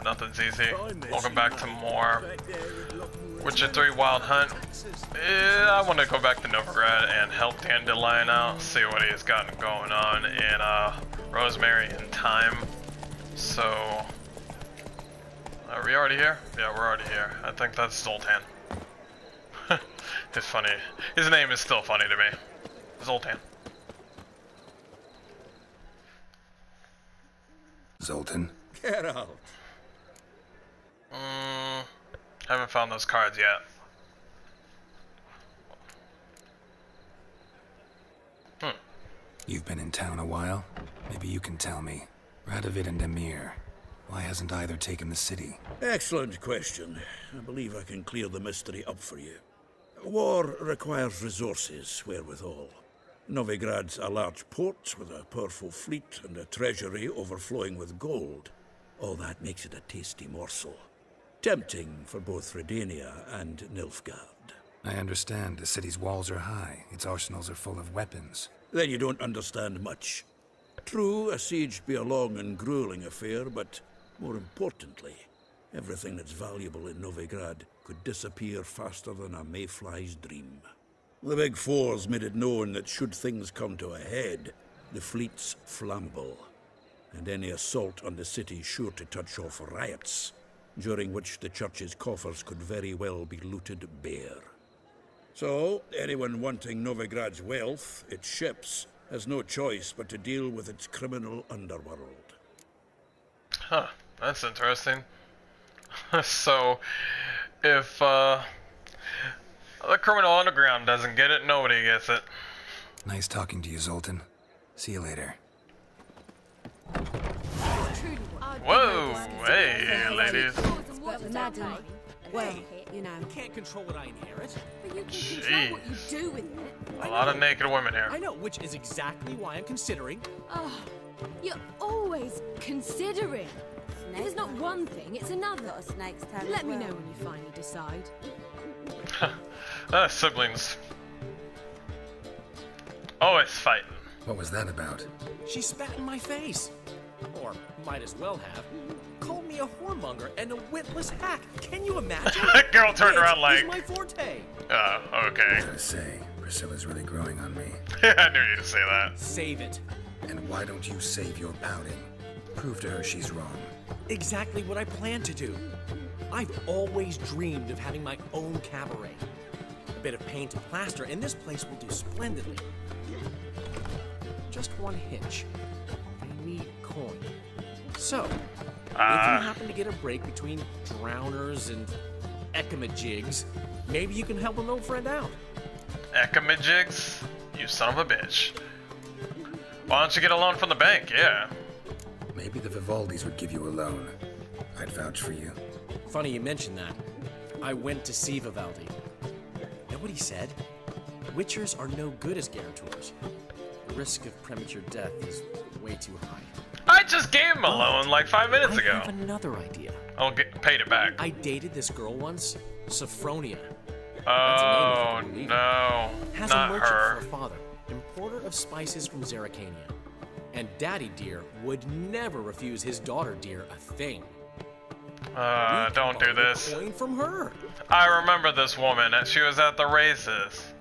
Nothing's easy. Welcome back to more Witcher 3 Wild Hunt. I want to go back to Novigrad and help Dandelion out, see what he's got going on in Rosemary and Time. So, are we already here? Yeah, we're already here. I think that's Zoltan. It's funny. His name is still funny to me. Zoltan. Zoltan? Geralt. Haven't found those cards yet. You've been in town a while? Maybe you can tell me. Radovid and Emir. Why hasn't either taken the city? Excellent question. I believe I can clear the mystery up for you. War requires resources, wherewithal. Novigrad's a large port with a powerful fleet and a treasury overflowing with gold. All that makes it a tasty morsel. Tempting for both Redania and Nilfgaard. I understand. The city's walls are high. Its arsenals are full of weapons. Then you don't understand much. True, a siege be a long and grueling affair, but more importantly, everything that's valuable in Novigrad could disappear faster than a mayfly's dream. The Big Four's made it known that should things come to a head, the fleet's flammable, and any assault on the city sure to touch off riots, during which the church's coffers could very well be looted bare. So, anyone wanting Novigrad's wealth, its ships, has no choice but to deal with its criminal underworld. Huh, that's interesting. So, if the criminal underground doesn't get it, nobody gets it. Nice talking to you, Zoltan. See you later. Whoa, hey, ladies. Well, you know. You can't control what I inherit. But you can control what you do with it. A lot of naked women here. I know, which is exactly why I'm considering. Oh, you're always considering. If it's not one thing, it's another. Let me know when you finally decide. Siblings. Always fighting. What was that about? She spat in my face. Or might as well have. Called me a whoremonger and a witless hack. Can you imagine? That girl turned around like... my forte. Okay. I was gonna say, Priscilla's really growing on me. I knew you'd say that. Save it. And why don't you save your pouting? Prove to her she's wrong. Exactly what I plan to do. I've always dreamed of having my own cabaret. A bit of paint and plaster, and this place will do splendidly. Just one hitch. I need coin. So, if you happen to get a break between drowners and ekamajigs, maybe you can help an old friend out. Ekamajigs? You son of a bitch. Why don't you get a loan from the bank? Yeah. Maybe the Vivaldis would give you a loan. I'd vouch for you. Funny you mentioned that. I went to see Vivaldi. Know what he said? Witchers are no good as guarantors. The risk of premature death is way too high. I just gave him a loan like 5 minutes ago. I have another idea. I'll paid it back. I dated this girl once, Sophronia. Oh no, Has not a merchant her. for a father, importer of spices from Zerrikania. And Daddy Dear would never refuse his daughter Dear a thing. Don't do this. Coin from her. I remember this woman. She was at the races.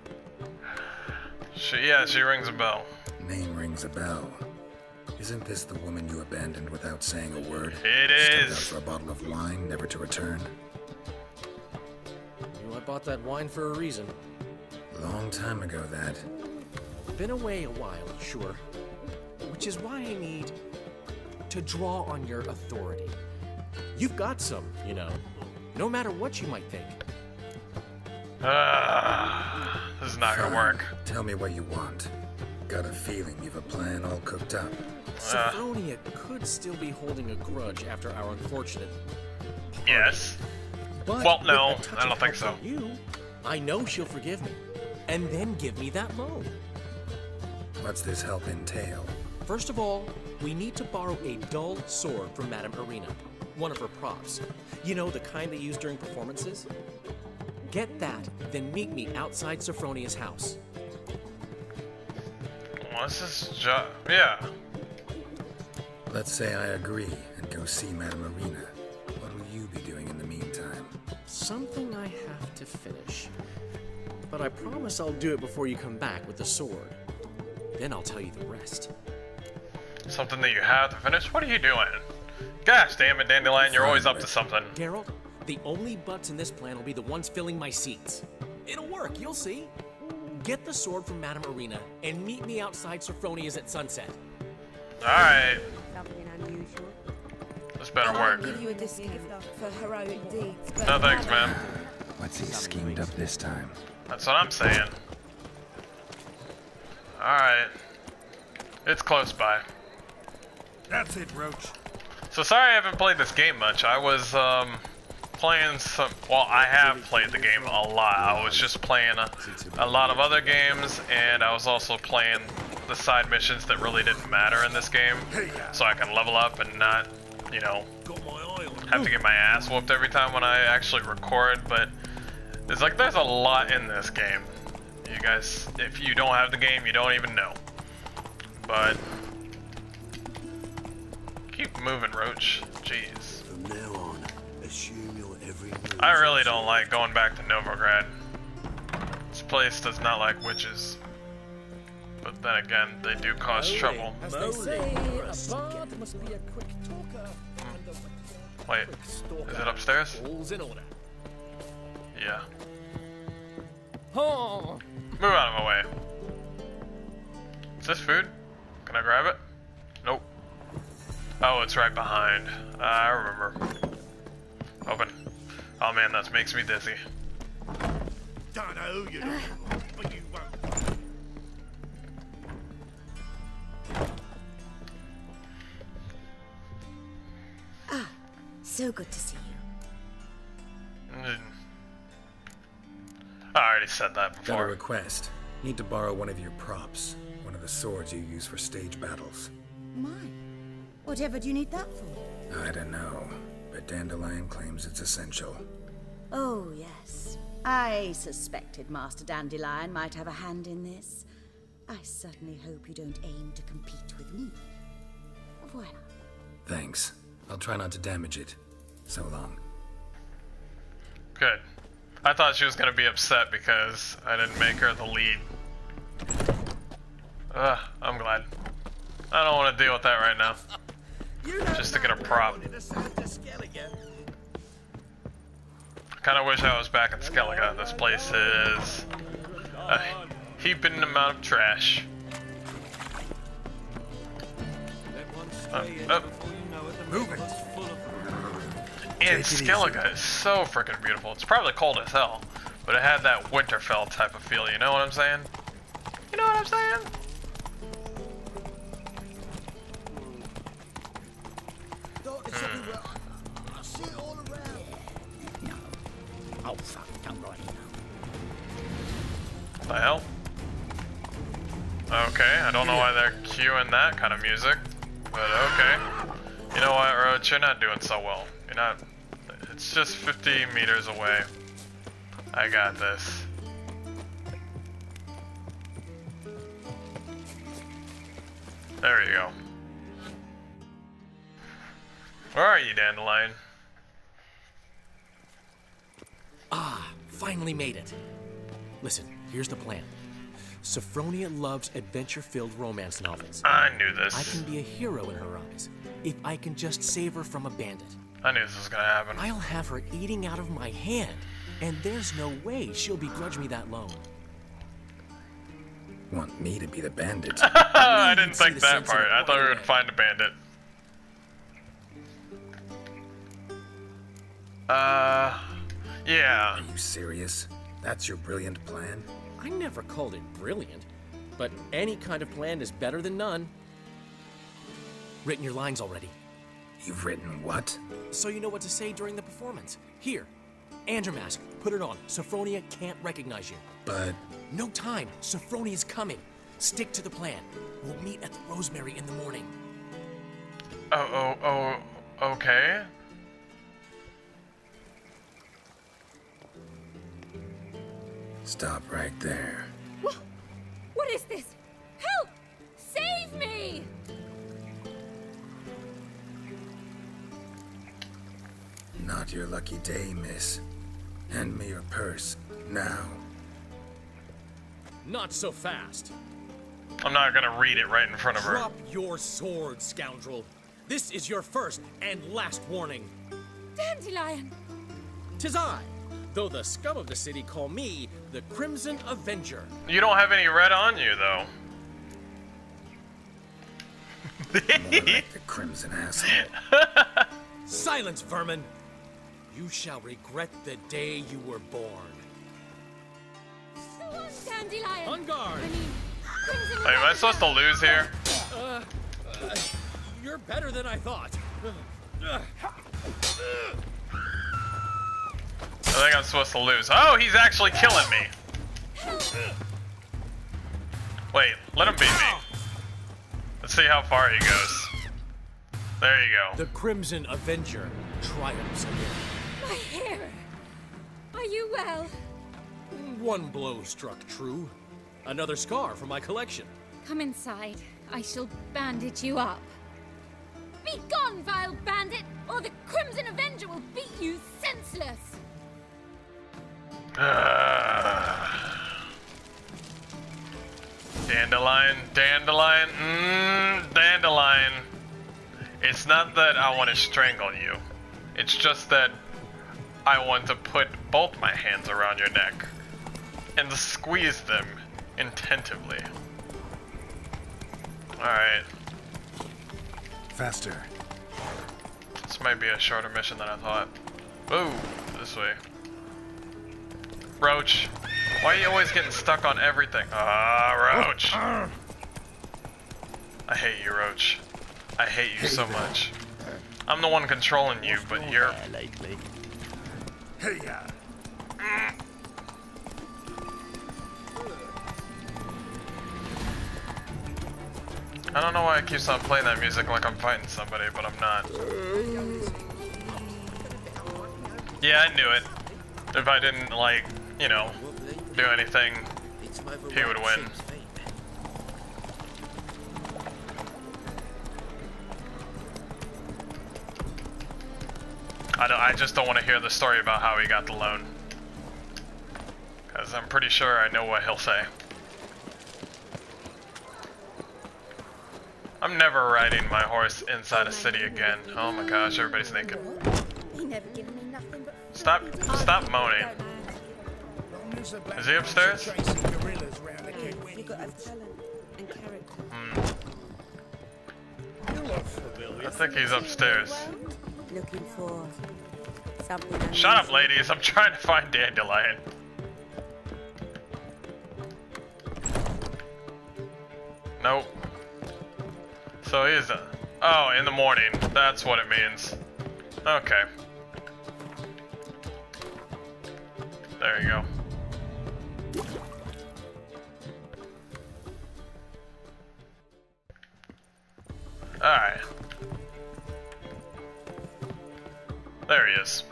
She rings a bell. Name rings a bell. Isn't this the woman you abandoned without saying a word? It Stepped is. out for a bottle of wine, never to return. You know, I bought that wine for a reason. Long time ago, that. Been away a while, sure. Which is why I need to draw on your authority. You've got some, you know, no matter what you might think. This is not gonna work. Tell me what you want. Got a feeling you've a plan all cooked up. Sophronia could still be holding a grudge after our unfortunate party. Yes. But well, no, with a touch I don't of think help so. from you, I know she'll forgive me, and then give me that loan. What's this help entail? First of all, we need to borrow a dull sword from Madame Irina, one of her props. You know, the kind they use during performances? Get that, then meet me outside Sophronia's house. What's this job? Yeah. Let's say I agree and go see Madame Irina. something I have to finish. But I promise I'll do it before you come back with the sword. Then I'll tell you the rest. Something that you have to finish? What are you doing? Gosh damn it, Dandelion, you're always up to something. Geralt, the only butts in this plan will be the ones filling my seats. It'll work, you'll see. Get the sword from Madame Irina and meet me outside Sophronia's at sunset. Alright. Something unusual. This better work. I'll give you a discount for heroic deeds. But No thanks, man. What's he schemed up this time? That's what I'm saying. Alright. It's close by. That's it, Roach. So sorry I haven't played this game much. I was playing some, well, I have played the game a lot. I was just playing a lot of other games, and I was also playing the side missions that really didn't matter in this game, so I can level up and not, you know, have to get my ass whooped every time when I actually record. But it's like there's a lot in this game. You guys, if you don't have the game, you don't even know. But keep moving, Roach. Jeez. From now on, assume your every move. I really don't like going back to Novigrad. This place does not like witches. But then again, they do cause trouble. As they say, a bard must be a quick talker. Wait, is it upstairs? All's in order. Yeah. Oh. Move out of my way. Is this food? Can I grab it? Nope. Oh, it's right behind. I remember. Open. Oh man, that makes me dizzy. Don't know who you know, but you won't. Ah, so good to see you. I already said that Got a before. request. Need to borrow one of your props. One of the swords you use for stage battles. Mine? Whatever do you need that for? I don't know, but Dandelion claims it's essential. Oh, yes. I suspected Master Dandelion might have a hand in this. I certainly hope you don't aim to compete with me. Voilà. Thanks. I'll try not to damage it. So long. Good. I thought she was gonna be upset because I didn't make her the lead. I'm glad. I don't want to deal with that right now. Just to get a prop. I kinda wish I was back in Skellige. This place is a heaping amount of trash. Move it. And Skellige is so freaking beautiful. It's probably cold as hell, but it had that Winterfell type of feel, you know what I'm saying? You know what I'm saying? The hell? Okay, I don't know why they're cueing that kind of music, but okay. You know what, Roach, you're not doing so well. You're not... It's just 50 meters away. I got this. There you go. Where are you, Dandelion? Ah, finally made it. Listen, here's the plan. Sophronia loves adventure-filled romance novels. I knew this. I can be a hero in her eyes, if I can just save her from a bandit. I knew this was gonna happen. I'll have her eating out of my hand, and there's no way she'll begrudge me that loan. Want me to be the bandit? I you'd didn't see think the that sense in part. it I thought we right would away. find a bandit. Yeah. Are you serious? That's your brilliant plan? I never called it brilliant, but any kind of plan is better than none. Written your lines already, You've written what? so you know what to say during the performance. Here, and your mask. Put it on. Sophronia can't recognize you. But No time. Sophronia's coming. Stick to the plan. We'll meet at the Rosemary in the morning. Okay. stop right there. What is this? Help! Save me! Not your lucky day, miss. Hand me your purse, now. Not so fast. I'm not gonna read it right in front of her. Drop your sword, scoundrel. This is your first and last warning. Dandelion! 'Tis I, though the scum of the city call me the Crimson Avenger. You don't have any red on you, though. More like the Crimson asshole. Silence, vermin! You shall regret the day you were born. Go on, Dandelion! On guard! I mean, Crimson Wait, am I supposed to lose here? You're better than I thought. I think I'm supposed to lose. Oh, he's actually killing me. Wait, let him beat me. Let's see how far he goes. There you go. The Crimson Avenger triumphs again. My hero! Are you well? One blow struck true. Another scar from my collection. Come inside. I shall bandage you up. Be gone, vile bandit, or the Crimson Avenger will beat you senseless! Dandelion, dandelion, dandelion. It's not that I want to strangle you. It's just that I want to put both my hands around your neck and squeeze them intentively. Alright. Faster. This might be a shorter mission than I thought. Ooh, this way. Roach. Why are you always getting stuck on everything? Roach. I hate you, Roach. I hate you so much. I'm the one controlling you, but you're... Hey, ya. I don't know why it keeps on playing that music like I'm fighting somebody, but I'm not. Yeah, I knew it. If I didn't, like, you know, do anything, he would win. I just don't want to hear the story about how he got the loan. Because I'm pretty sure I know what he'll say. I'm never riding my horse inside a city again. Oh my gosh, everybody's naked. Stop moaning. Is he upstairs? I think he's upstairs. Looking for something. Shut up, ladies. I'm trying to find Dandelion. Nope. So he's oh, in the morning. That's what it means. Okay. There you go. Alright. There he is.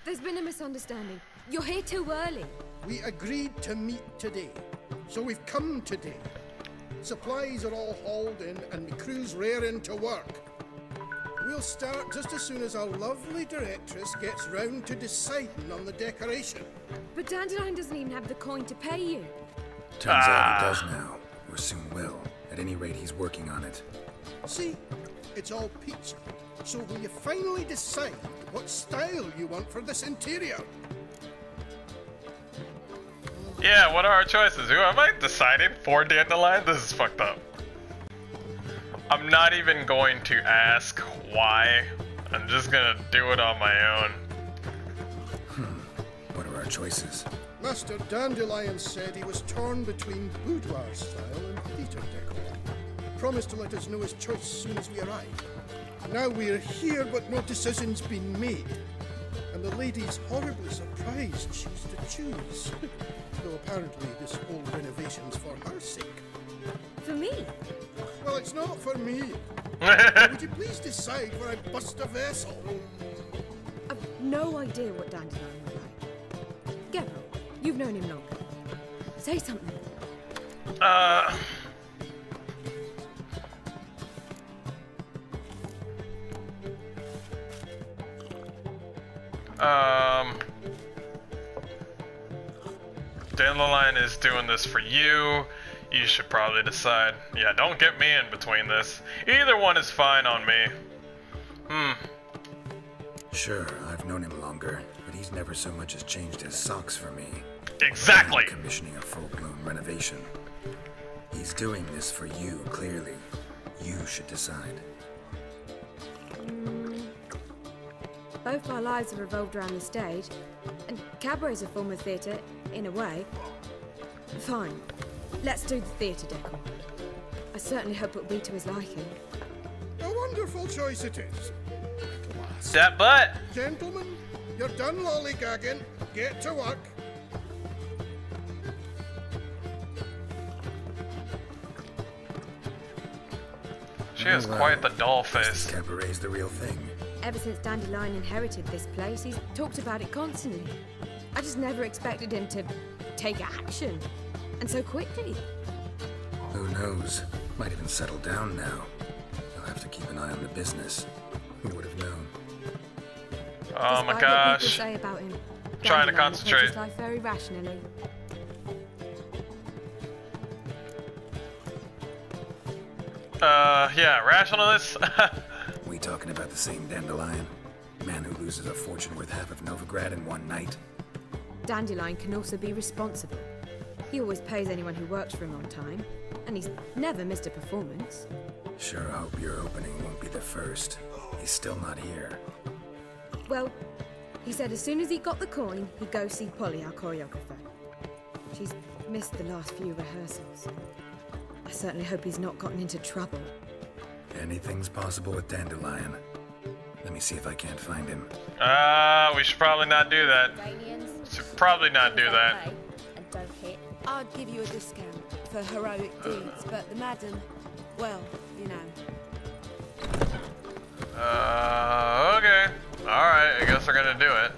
There's been a misunderstanding. You're here too early. We agreed to meet today, so we've come today. Supplies are all hauled in and the crew's raring to work. We'll start just as soon as our lovely directress gets round to deciding on the decoration. But Dandelion doesn't even have the coin to pay you. Turns out he does now, or soon will. At any rate, he's working on it. See, it's all peachy. So will you finally decide what style you want for this interior? Yeah, what are our choices? Who am I deciding for Dandelion? This is fucked up. I'm not even going to ask why. I'm just gonna do it on my own. What are our choices? Master Dandelion said he was torn between boudoir style and theatre decor. Promised to let us know his choice as soon as we arrive. Now we're here, but no decision's been made. And the lady's horribly surprised she's to choose. Though apparently this whole renovation's for her sake. For me? Well, it's not for me. Would you please decide where I bust a vessel? I've no idea what Dandelion would like. Geralt, you've known him longer. Say something. Dandelion is doing this for you. You should probably decide. Yeah, don't get me in between this. Either one is fine on me. Sure, I've known him longer, but he's never so much as changed his socks for me. Exactly! I'm commissioning a full-blown renovation. He's doing this for you, clearly. You should decide. Both our lives have revolved around the stage, and Cabaret's a form of theatre, in a way. Fine. Let's do the theatre decor. I certainly hope it'll be to his liking. A wonderful choice it is. At last. That butt! Gentlemen, you're done lollygagging. Get to work. She has quite the doll face. Cabaret's the real thing. Ever since Dandelion inherited this place, he's talked about it constantly. I just never expected him to take action. And so quickly. Who knows? Might even settle down now. You'll have to keep an eye on the business. Who would have known? Oh my Despite what gosh. people say about him, Trying to Dandelion concentrate. approaches life very rationally. Yeah, rationalist? We talking about the same Dandelion? Man who loses a fortune worth half of Novigrad in one night? Dandelion can also be responsible. He always pays anyone who works for him on time, and he's never missed a performance. Sure hope your opening won't be the first. He's still not here. Well, he said as soon as he got the coin, he'd go see Polly, our choreographer. She's missed the last few rehearsals. I certainly hope he's not gotten into trouble. Anything's possible with Dandelion. Let me see if I can't find him. We should probably not do that. Should probably not do that. And don't hit. I'd give you a discount for heroic deeds, but the madam, well, you know. Okay. Alright, I guess we're gonna do it.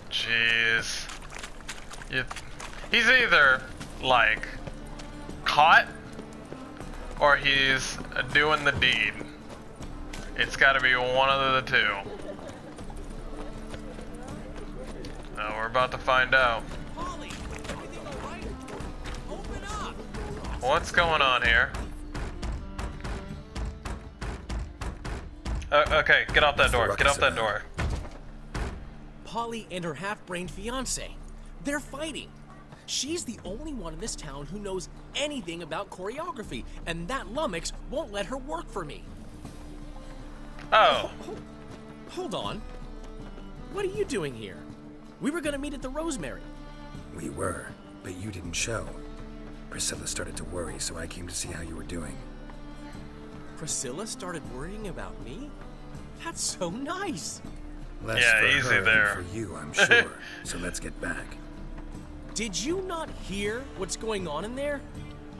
Jeez. He's either, like, caught, or he's doing the deed. It's gotta be one of the two. We're about to find out. Polly, everything all right? Open up! What's going on here? Okay, get off that door. Get off that door. Polly and her half-brained fiance. They're fighting. She's the only one in this town who knows anything about choreography, and that lummox won't let her work for me. Oh. Hold on. What are you doing here? We were gonna meet at the Rosemary. We were, but you didn't show. Priscilla started to worry, so I came to see how you were doing. Priscilla started worrying about me? That's so nice. Less Yeah, for easy her there. than for you, I'm sure. So let's get back. Did you not hear what's going on in there?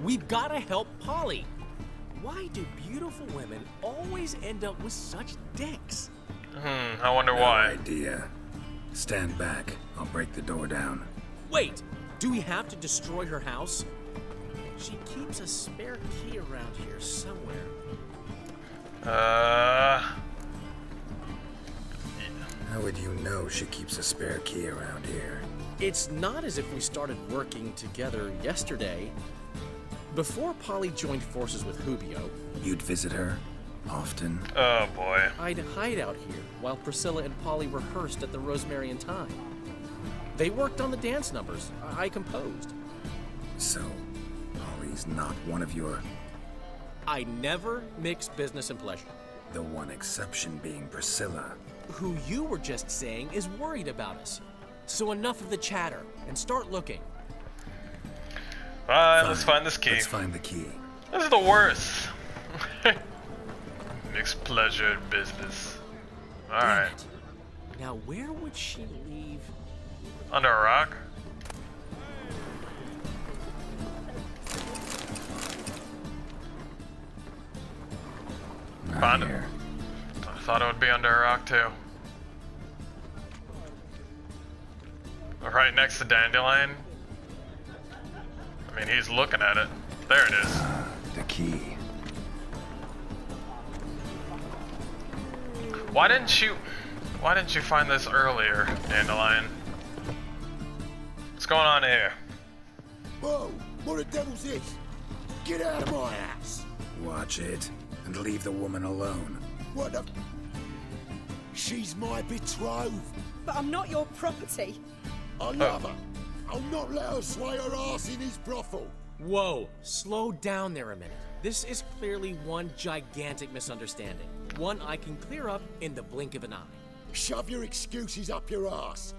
We've gotta help Polly. Why do beautiful women always end up with such dicks? I wonder No why. idea. Stand back. I'll break the door down. Wait, do we have to destroy her house? She keeps a spare key around here somewhere. How would you know she keeps a spare key around here? It's not as if we started working together yesterday. Before Polly joined forces with Hubio, You'd visit her? Often? Oh boy. I'd hide out here while Priscilla and Polly rehearsed at the Rosemary in time. They worked on the dance numbers. I composed. So, Polly's not one of your... I never mix business and pleasure. The one exception being Priscilla. Who you were just saying is worried about us. So enough of the chatter and start looking. Alright, let's find this key. Let's find the key. This is the worst. Mixed pleasure and business. Alright. Now where would she leave? Under a rock? Not Found it. here. I thought it would be under a rock too. Right next to Dandelion. I mean, he's looking at it. There it is. The key. Why didn't you find this earlier, Dandelion? What's going on here? Whoa, what the devil's this? Get out of my house! Watch it, and leave the woman alone. What the... She's my betrothed. But I'm not your property. I love her. I'll not let her sway her ass in his brothel. Whoa, slow down there a minute. This is clearly one gigantic misunderstanding. One I can clear up in the blink of an eye. Shove your excuses up your ass.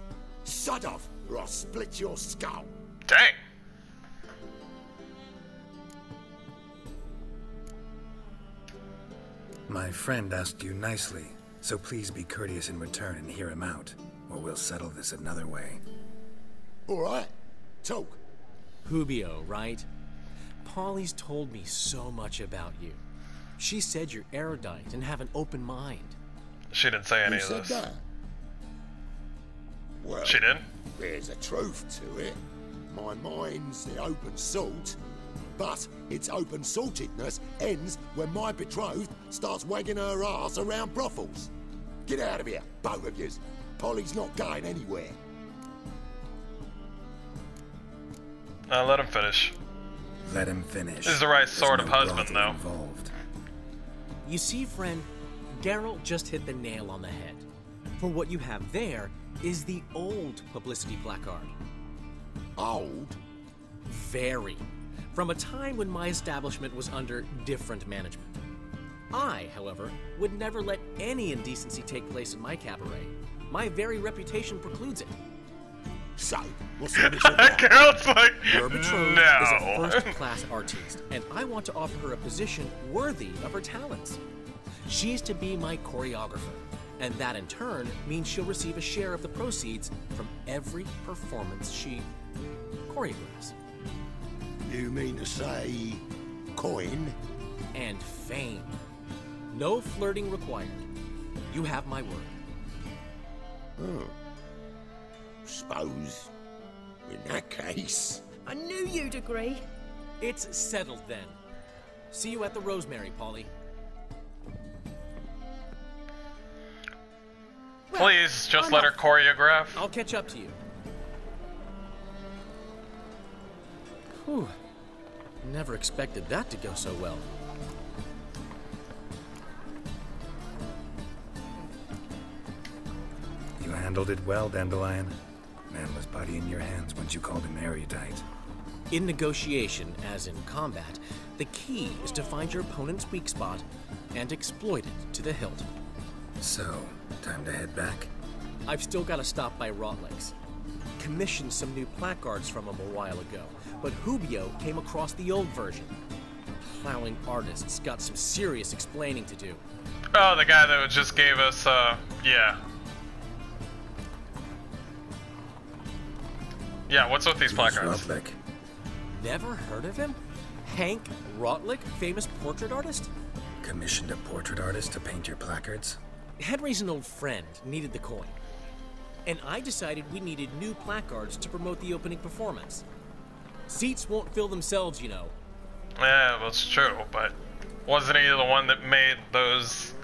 Sod off, or I'll split your skull. Dang. My friend asked you nicely, so please be courteous in return and hear him out, or we'll settle this another way. All right, talk. Hubio, right? Polly's told me so much about you. She said you're erudite and have an open mind. She didn't say any Who of said this. that? Well, She did? there's a truth to it. My mind's the open salt, but its open saltedness ends when my betrothed starts wagging her ass around brothels. Get out of here, both of yous. Polly's not going anywhere. Let him finish. Let him finish. This is the right There's sort of no husband, brothel though. Involved. You see, friend, Geralt just hit the nail on the head. For what you have there is the old publicity placard. Old? Very. From a time when my establishment was under different management. I, however, would never let any indecency take place in my cabaret. My very reputation precludes it. So, what's the mission now? Geralt's like, Your betrothed no. is a first-class artiste, and I want to offer her a position worthy of her talents. She's to be my choreographer, and that in turn means she'll receive a share of the proceeds from every performance she choreographs. You mean to say... coin? And fame. No flirting required. You have my word. Oh. Suppose... in that case... I knew you'd agree. It's settled then. See you at the Rosemary, Polly. Please, just I'm let her off. choreograph. I'll catch up to you. Whew. Never expected that to go so well. You handled it well, Dandelion. Man was body in your hands once you called him erudite. In negotiation, as in combat, the key is to find your opponent's weak spot and exploit it to the hilt. So, time to head back? I've still got to stop by Rotlegs. Commissioned some new placards from him a while ago, but Hubio came across the old version. Plowing artists got some serious explaining to do. Oh, the guy that just gave us, yeah. Yeah, what's with these placards? Rotlick. Never heard of him? Hank Rotlick, famous portrait artist? Commissioned a portrait artist to paint your placards? Henry's an old friend, needed the coin. And I decided we needed new placards to promote the opening performance. Seats won't fill themselves, you know. Yeah, that's true, but wasn't he the one that made those,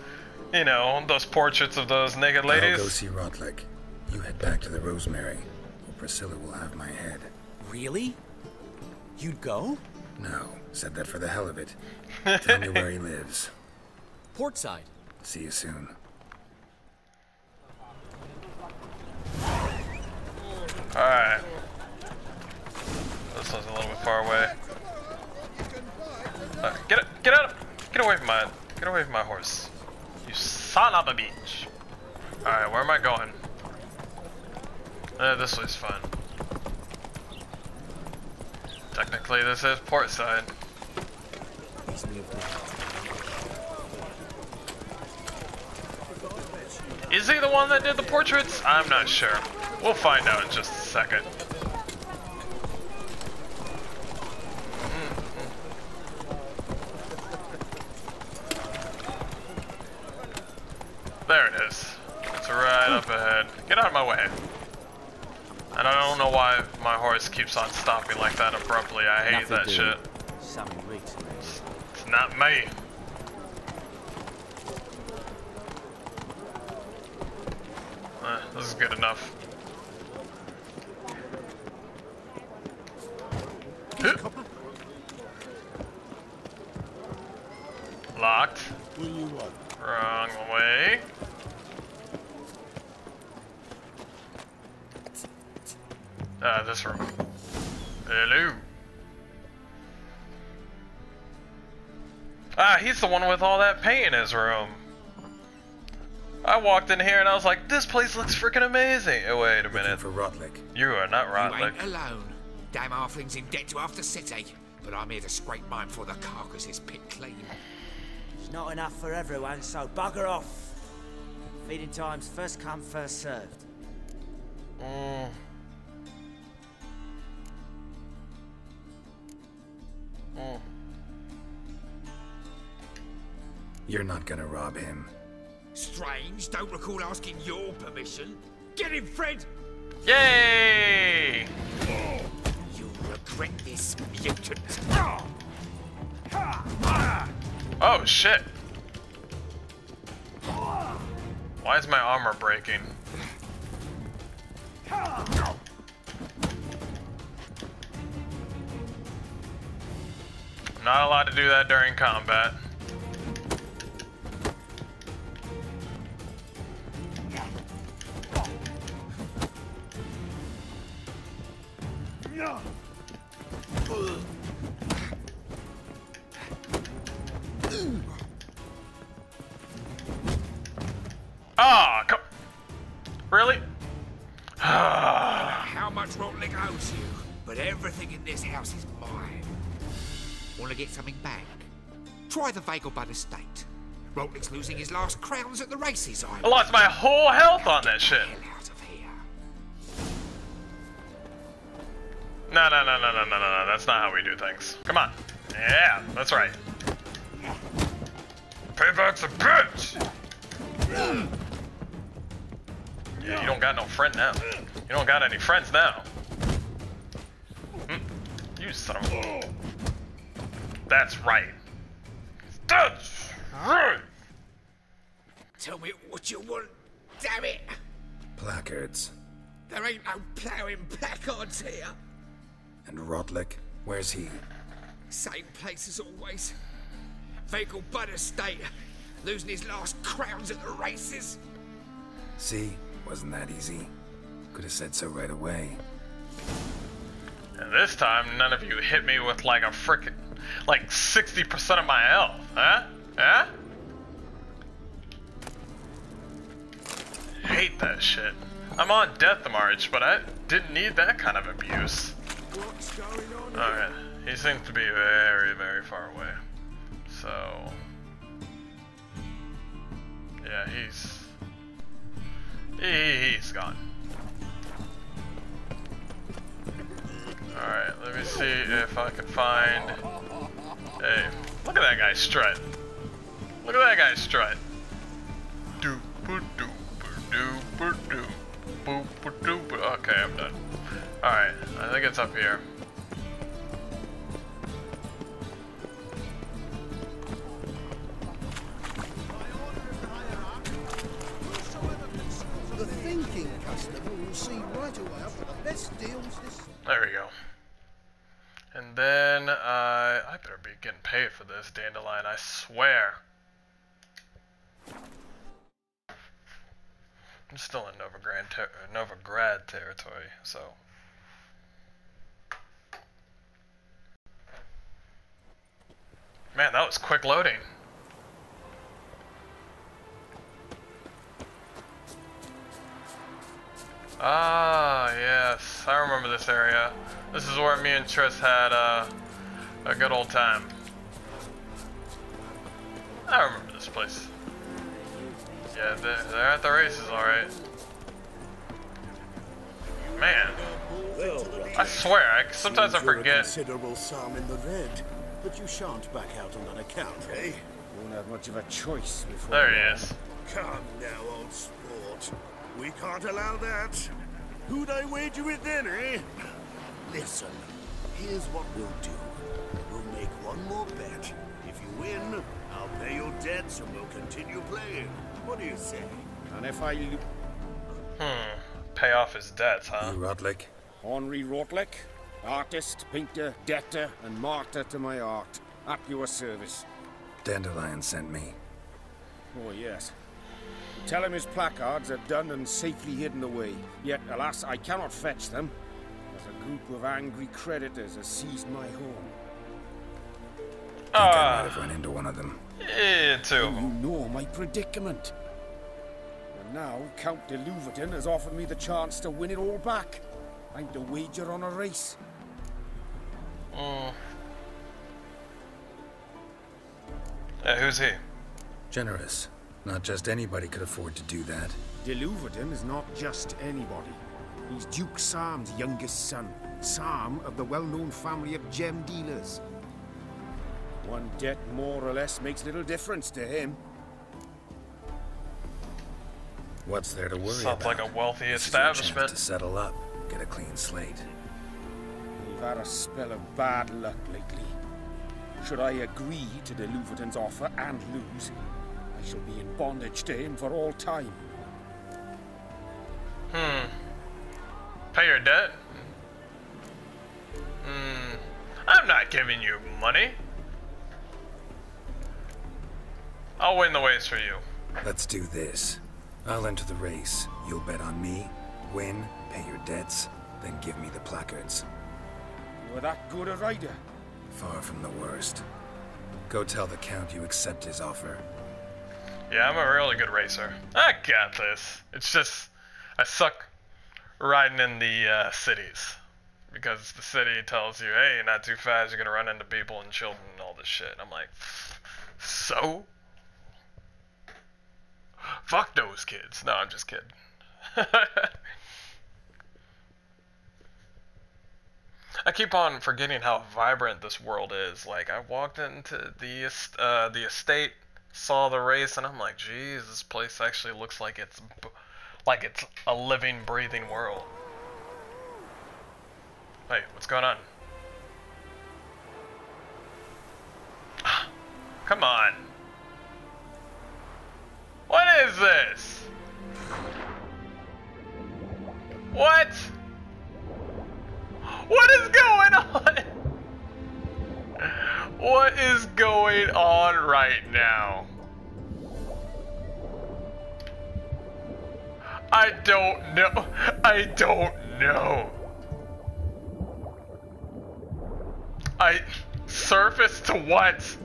you know, those portraits of those naked ladies? I'll go see Rotlick. You head back to the Rosemary, or Priscilla will have my head. Really? You'd go? No, said that for the hell of it. Tell me where he lives. Portside. See you soon. Alright. This one's a little bit far away. Get away from my horse. You son of a bitch. Alright, where am I going? This way's fun. Technically, this is portside. Is he the one that did the portraits? I'm not sure. We'll find out in just a second. There it is. It's right up ahead. Get out of my way. And I don't know why my horse keeps on stopping like that abruptly. I hate that shit. It's not me. This is good enough. Locked. Wrong way. This room. Hello. Ah, he's the one with all that paint in his room. I walked in here and I was like, this place looks freaking amazing. Oh, wait a minute. For Rotlick. You are not Rotlick. You ain't alone. Damn halfling's in debt to half the city. But I'm here to scrape mine before the carcass is picked clean. It's not enough for everyone, so bugger off. Feeding time's first come, first served. You're not gonna rob him. Strange, don't recall asking your permission. Get him, Fred! Yay! You'll regret this, mutant. Oh, shit. Why is my armor breaking? Not allowed to do that during combat. Ah, come. Really? How much Rotlick owes you? But everything in this house is mine. Want to get something back? Try the Vagelbud estate. Rotlick's losing his last crowns at the races. I lost my whole health on that shit. Out of here. No. That's not how we do things. Come on. Yeah, that's right. Payback's a bitch! Yeah, you don't got no friend now. You don't got any friends now. You son of a... That's right. That's right! Tell me what you want, damn it! Placards. There ain't no ploughing placards here. And Rotlick? Where's he? Same place as always. Vagelbud estate. Losing his last crowns at the races. See? Wasn't that easy? Could have said so right away. And this time, none of you hit me with like a frickin'... like 60% of my health, huh? Huh? Hate that shit. I'm on death march, but I didn't need that kind of abuse. What's going on? Alright, he seems to be very, very far away. So... yeah, he's gone. Alright, let me see if I can find... Hey, look at that guy strut. Look at that guy strut. Okay, I'm done. Alright, I think it's up here. The thinking customer will see right away after the best deals this... There we go. And then, I better be getting paid for this, Dandelion, I swear. I'm still in Novigrad territory, so... Man, that was quick loading. Ah, yes. I remember this area. This is where me and Triss had a good old time. I remember this place. Yeah, they're at the races, alright. Man. I swear, sometimes I forget. A considerable sum in the red, but you shan't back out on that account, eh? Won't have much of a choice before... There he is. Come now, old sport. We can't allow that. Who'd I wager with then, eh? Listen, here's what we'll do. We'll make one more bet. If you win, I'll pay your debts and we'll continue playing. What do you say? And if I Pay off his debts, huh? You Rotlick? Henri Rotlick, artist, painter, debtor, and martyr to my art. At your service. Dandelion sent me. Oh, yes. Tell him his placards are done and safely hidden away. Yet, alas, I cannot fetch them, as a group of angry creditors has seized my home. I think I might have run into one of them. Yeah, too. You know my predicament. And now, Count de Louverton has offered me the chance to win it all back. I'm to wager on a race. Who's he? Generous. Not just anybody could afford to do that. De Louverton is not just anybody. He's Duke Sam's youngest son. Sam of the well-known family of gem dealers. One debt more or less makes little difference to him. What's there to worry Sounds about? like a wealthy This is your establishment. chance to settle up, get a clean slate. We've had a spell of bad luck lately. Should I agree to de Louverton's offer and lose, I shall be in bondage to him for all time. Pay your debt? I'm not giving you money. I'll win the race for you. Let's do this. I'll enter the race. You'll bet on me, win, pay your debts, then give me the placards. You're that good a rider? Far from the worst. Go tell the Count you accept his offer. Yeah, I'm a really good racer. I got this. It's just, I suck riding in the cities. Because the city tells you, hey, not too fast, you're gonna run into people and children and all this shit. I'm like, so? Fuck those kids. No, I'm just kidding. I keep on forgetting how vibrant this world is. Like, I walked into the estate, saw the race, and I'm like, geez, this place actually looks like it's a living, breathing world. Hey, what's going on? Come on. What is this? What? What is going on? What is going on right now? I don't know. I don't know. Surface to what?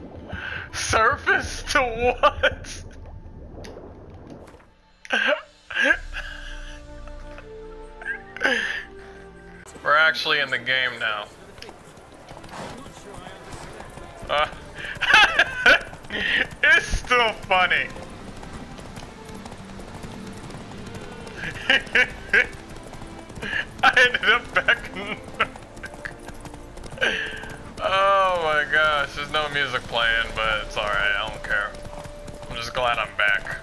Surface to what? We're actually in the game now. It's still funny. I ended up back in. Oh my gosh, there's no music playing, but it's alright, I don't care. I'm just glad I'm back.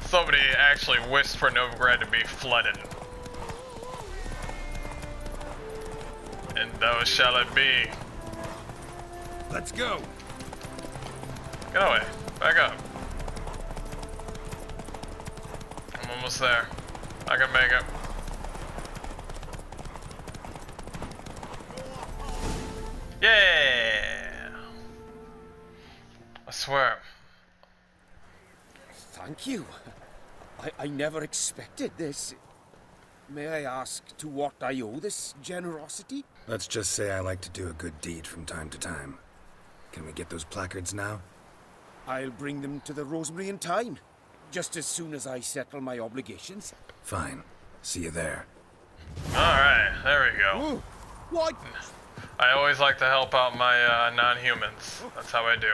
Somebody actually wished for Novigrad to be flooded. And those shall it be. Let's go. Get away. Back up. I'm almost there. I can make it. Yeah! I swear. Thank you. I never expected this. May I ask to what I owe this generosity? Let's just say I like to do a good deed from time to time. Can we get those placards now? I'll bring them to the Rosemary in time. Just as soon as I settle my obligations. Fine. See you there. Alright, there we go. Ooh, what? I always like to help out my non-humans. That's how I do.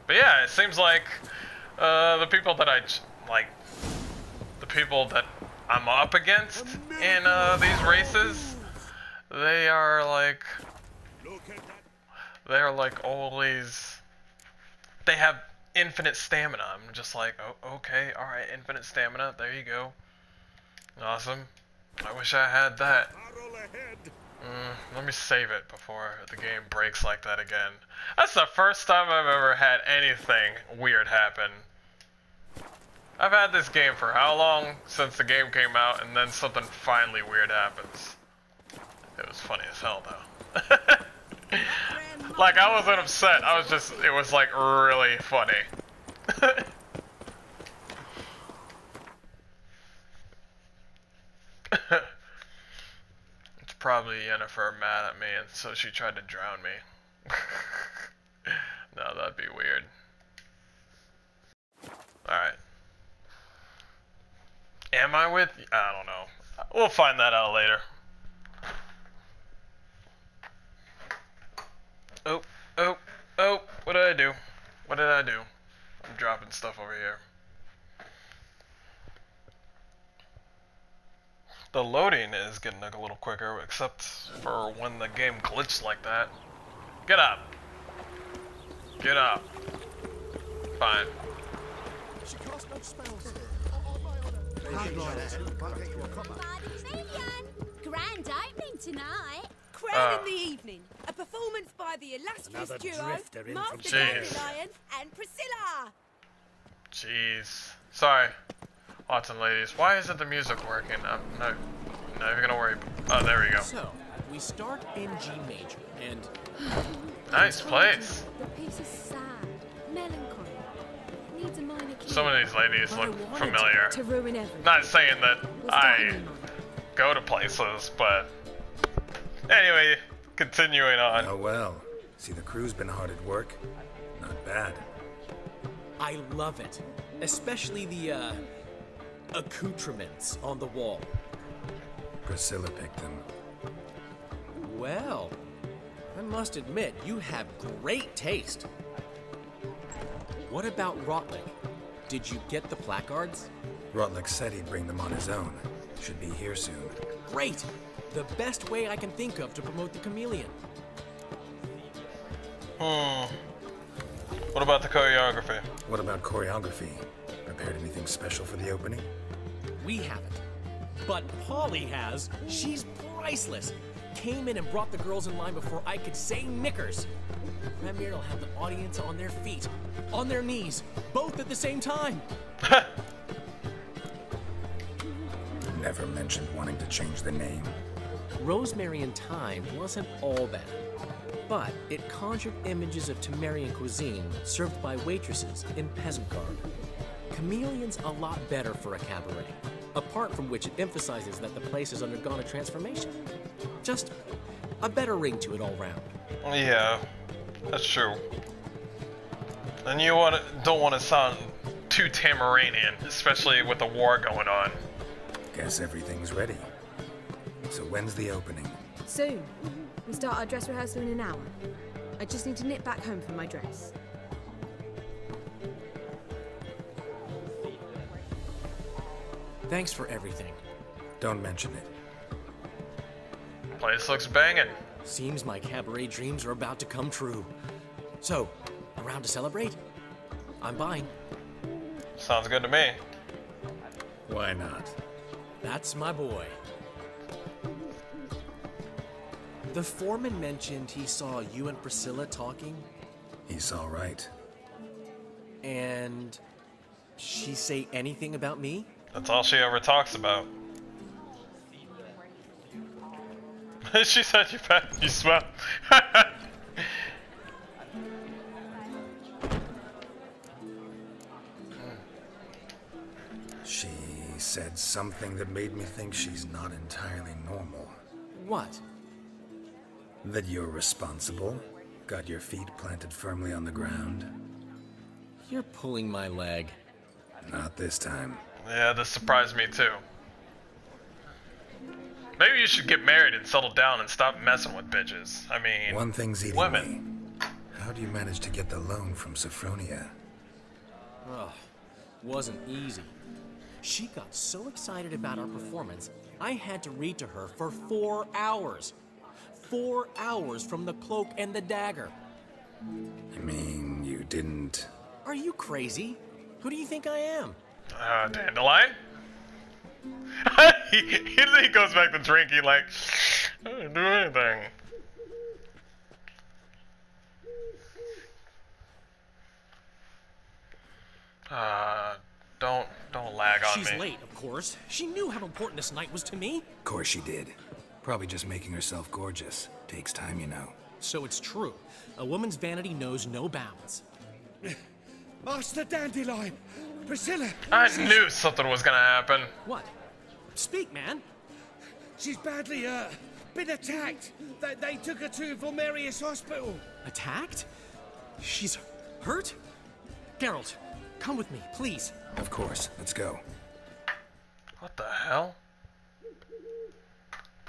But yeah, it seems like the people that I'm up against in these races, they're like always, they have infinite stamina. I'm just like, oh, okay, alright, infinite stamina, there you go. Awesome. I wish I had that. Let me save it before the game breaks like that again. That's the first time I've ever had anything weird happen. I've had this game for how long since the game came out, and then something finally weird happens. It was funny as hell though. Like, I wasn't upset, it was like really funny. It's probably Yennefer mad at me, and so she tried to drown me. No, that'd be weird. Alright. Am I with... I don't know. We'll find that out later. Oh, oh, oh, what did I do? What did I do? I'm dropping stuff over here. The loading is getting a little quicker, except for when the game glitched like that. Get up! Get up. Fine. She cast no spells. Grand opening tonight. Crown in the evening. A performance by the illustrious duo, Master Dandelion and Priscilla. Jeez. Sorry, Watson ladies. Why isn't the music working? I'm not even gonna worry. Oh, there we go. So, we start in G major, and... Nice place. The piece is sad, melancholy. Needs a minor key. Some of these ladies look familiar. To ruin everything. Not saying that I go to places, but anyway, continuing on. Oh well. See, the crew's been hard at work. Not bad. I love it. Especially the, accoutrements on the wall. Priscilla picked them. Well, I must admit, you have great taste. What about Rotlick? Did you get the placards? Rotlick said he'd bring them on his own. Should be here soon. Great! The best way I can think of to promote the chameleon. What about the choreography? What about choreography? Prepared anything special for the opening? We haven't. But Polly has. She's priceless. Came in and brought the girls in line before I could say knickers. Premier will have the audience on their feet, on their knees, both at the same time. Never mentioned wanting to change the name. Rosemary and Thyme wasn't all bad, but it conjured images of Temerian cuisine served by waitresses in peasant garb. Chameleon's a lot better for a cabaret, apart from which it emphasizes that the place has undergone a transformation. Just a better ring to it all round. Yeah, that's true. And you don't want to sound too Tamaranian, especially with the war going on. Guess everything's ready. So when's the opening? Soon. We start our dress rehearsal in an hour. I just need to nip back home for my dress. Thanks for everything. Don't mention it. Place looks banging. Seems my cabaret dreams are about to come true. So, around to celebrate? I'm buying. Sounds good to me. Why not? That's my boy. The foreman mentioned he saw you and Priscilla talking. He's all right. And she say anything about me? That's all she ever talks about. She said you smell. She said something that made me think she's not entirely normal. What? That you're responsible, got your feet planted firmly on the ground. You're pulling my leg. Not this time. Yeah, this surprised me too. Maybe you should get married and settle down and stop messing with bitches. I mean, one thing's eating women. me. How do you manage to get the loan from Sophronia? Ugh, wasn't easy. She got so excited about our performance, I had to read to her for 4 hours. 4 hours from the Cloak and the Dagger. You mean you didn't... Are you crazy? Who do you think I am? Dandelion? He goes back to drinking like, I didn't do anything. Don't lag on me. She's late, of course. She knew how important this night was to me. Of course she did. Probably just making herself gorgeous. Takes time, you know. So it's true. A woman's vanity knows no bounds. Master Dandelion! Priscilla! I knew something was gonna happen. What? Speak, man. She's badly, been attacked. They took her to Vulmerius Hospital. Attacked? She's hurt? Geralt, come with me, please. Of course. Let's go. What the hell?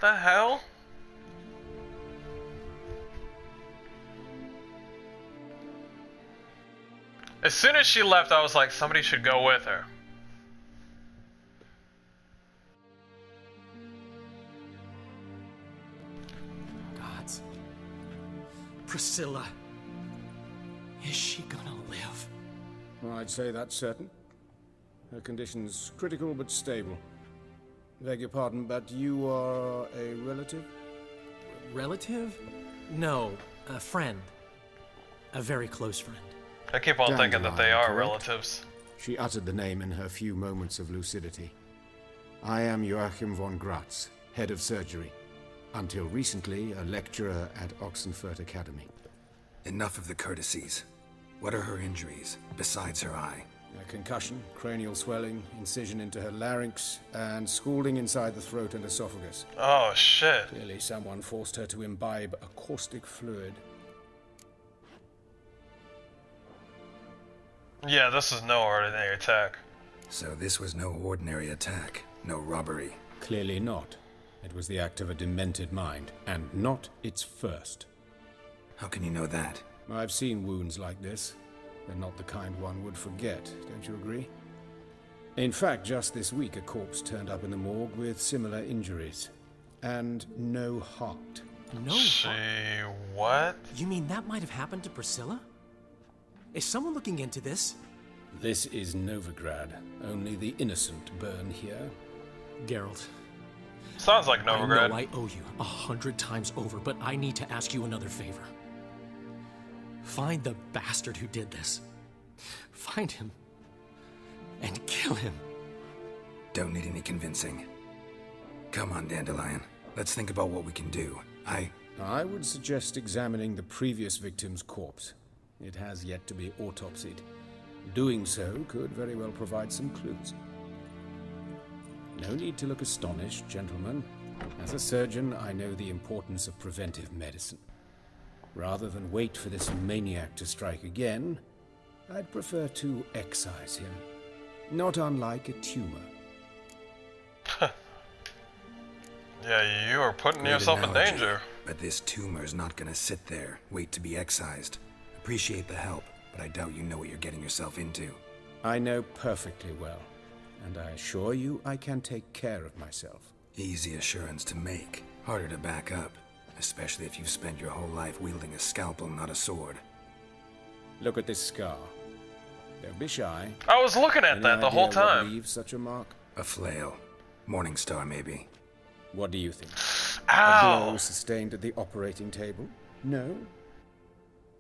The hell? As soon as she left, I was like, somebody should go with her. Gods. Priscilla. Is she gonna live? Well, I'd say that's certain. Her condition's critical but stable. Beg your pardon, but you are a relative? Relative? No, a friend. A very close friend. I keep on thinking that they are correct? relatives. She uttered the name in her few moments of lucidity. I am Joachim von Gratz, head of surgery. Until recently, a lecturer at Oxenfurt Academy. Enough of the courtesies. What are her injuries, besides her eye? A concussion, cranial swelling, incision into her larynx, and scalding inside the throat and esophagus. Oh, shit. Clearly someone forced her to imbibe a caustic fluid. Yeah, this is no ordinary attack. So this was no ordinary attack, no robbery. Clearly not. It was the act of a demented mind, and not its first. How can you know that? I've seen wounds like this. They're not the kind one would forget, don't you agree? In fact, just this week a corpse turned up in the morgue with similar injuries. And no heart. No heart? What? You mean that might have happened to Priscilla? Is someone looking into this? This is Novigrad. Only the innocent burn here. Geralt. Sounds like Novigrad. I know I owe you 100 times over, but I need to ask you another favor. Find the bastard who did this. Find him. And kill him. Don't need any convincing. Come on, Dandelion. Let's think about what we can do. I would suggest examining the previous victim's corpse. It has yet to be autopsied. Doing so could very well provide some clues. No need to look astonished, gentlemen. As a surgeon, I know the importance of preventive medicine. Rather than wait for this maniac to strike again, I'd prefer to excise him. Not unlike a tumor. Yeah, you are putting yourself in danger. But this tumor's not gonna sit there, wait to be excised. Appreciate the help, but I doubt you know what you're getting yourself into. I know perfectly well, and I assure you I can take care of myself. Easy assurance to make, harder to back up, especially if you've spent your whole life wielding a scalpel, not a sword. Look at this scar. Don't be shy. I was looking at that the whole time. What leaves such a mark? A flail. Morningstar, maybe. What do you think? Ow! A blow sustained at the operating table? No?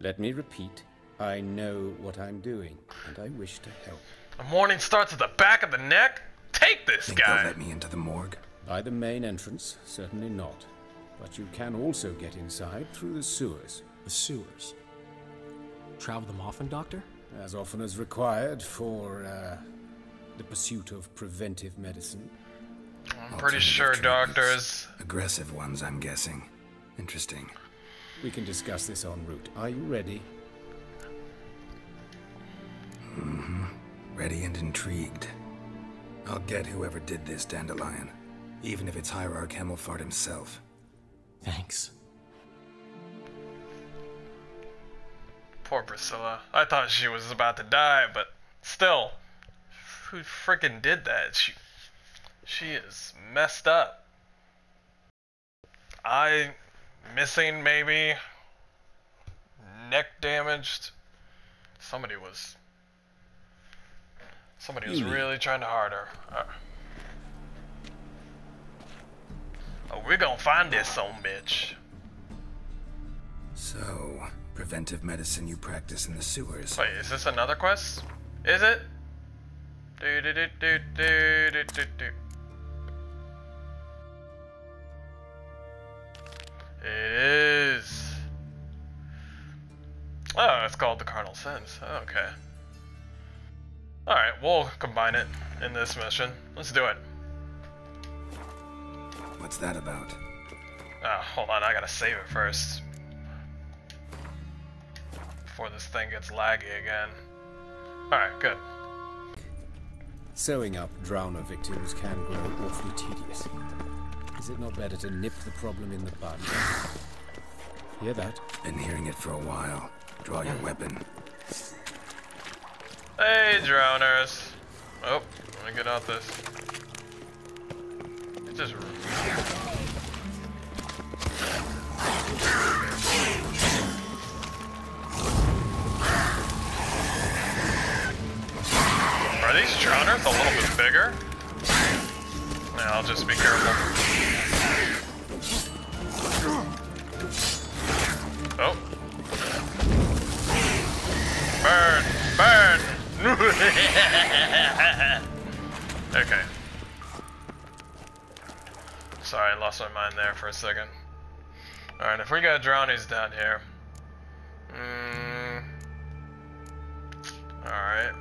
Let me repeat. I know what I'm doing, and I wish to help. The morning starts at the back of the neck? Take this Think guy! they'll let me into the morgue? By the main entrance, certainly not. But you can also get inside through the sewers. The sewers? Travel them often, Doctor? As often as required for, the pursuit of preventive medicine. I'm pretty sure doctors... Aggressive ones, I'm guessing. Interesting. We can discuss this en route. Are you ready? Mm-hmm. Ready and intrigued. I'll get whoever did this, Dandelion. Even if it's Hierarch Hemmelfart himself. Thanks. Poor Priscilla. I thought she was about to die, but still. Who freaking did that? She is messed up. Eye missing, maybe. Neck damaged. Somebody was really trying to hard her. We're gonna find this son bitch. So, preventive medicine you practice in the sewers. Wait, is this another quest? Is it? Do do do do do do do do. It is. Oh, it's called the Cardinal Sins. Okay. Alright, we'll combine it in this mission. Let's do it. What's that about? Hold on, I gotta save it first. Before this thing gets laggy again. Alright, good. Sewing up drowner victims can grow awfully tedious. Is it not better to nip the problem in the bud? Hear that? Been hearing it for a while. Draw your weapon. Hey, drowners. Oh, let me get out this. It just... Are these drowners a little bit bigger? Yeah, I'll just be careful. Oh. Burn! Burn! Okay. Sorry, I lost my mind there for a second. Alright, if we got drownies down here. Alright.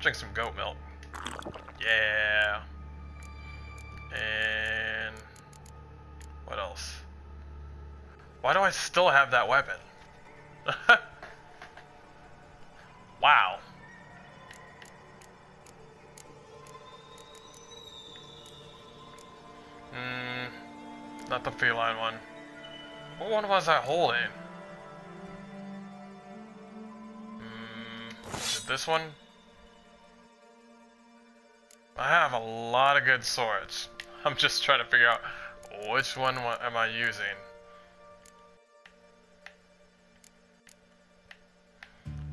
Drink some goat milk. Yeah. And what else? Why do I still have that weapon? Wow. Not the feline one. What one was I holding? Is it this one? I have a lot of good swords. I'm just trying to figure out which one am I using.